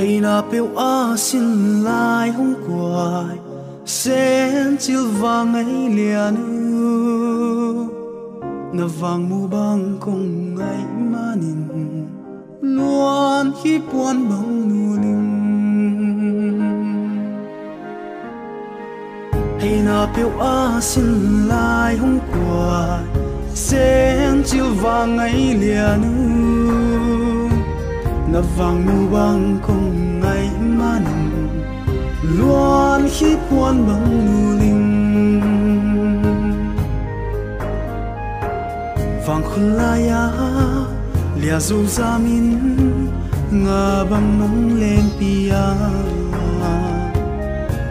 hay na piu a xin lai hong quài sen chill vang ấy liền na vang mu bang kong ngày manin luan hi puan bang nu ling hay na piu a xin lai hong quài sen chill vang ấy liền na vang mu bang kong ngày manin luan hi puan bang nu ling vang khun la ya lia zu zamin nga bang nong len pia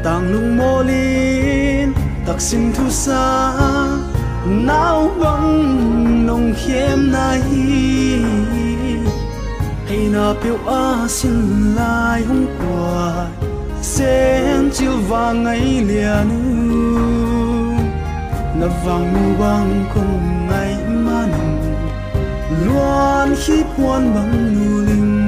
tang lung molin taksim thu sa nao bang nong khem nai hay na piu a xin lai hong quài sen chill vang ấy liền na vang mu bang kong ngày manin luan hi puan bang nu ling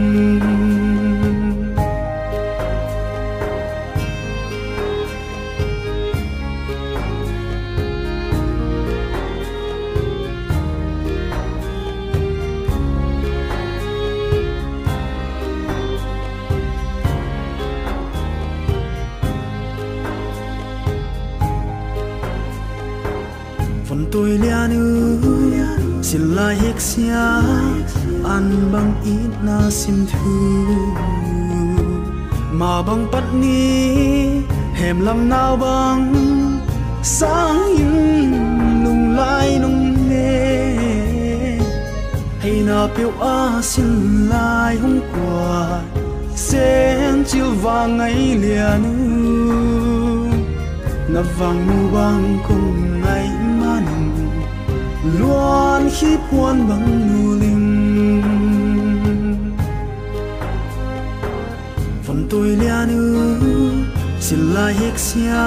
phần tôi lia nu xin lai hek sia an bang ít na sim thu mà bang pat ni hem lam nào bang sáng in nung lai nung nê hay na piu a xin lai hong quài sen chill vang ấy liền na vang mu bang kong ngày manin luan hi puan bang nu ling phần tôi lia nu xin lai hek sia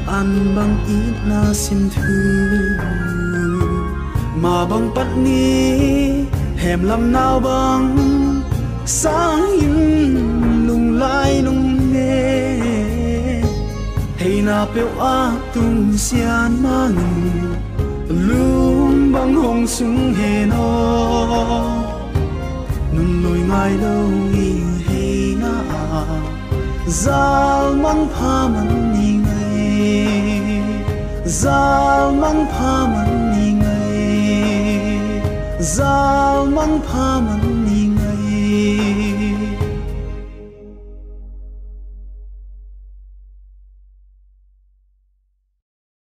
an bang ít na sim thu mà bang pat ni hem lam nào bang sáng in lung lai nung nê hay na piu a tung xian mang lung bang hong sung he no nun loi ngai đâu i hay na zal mang pha man ni ngai zal mang pha man ni ngai zal mang pha man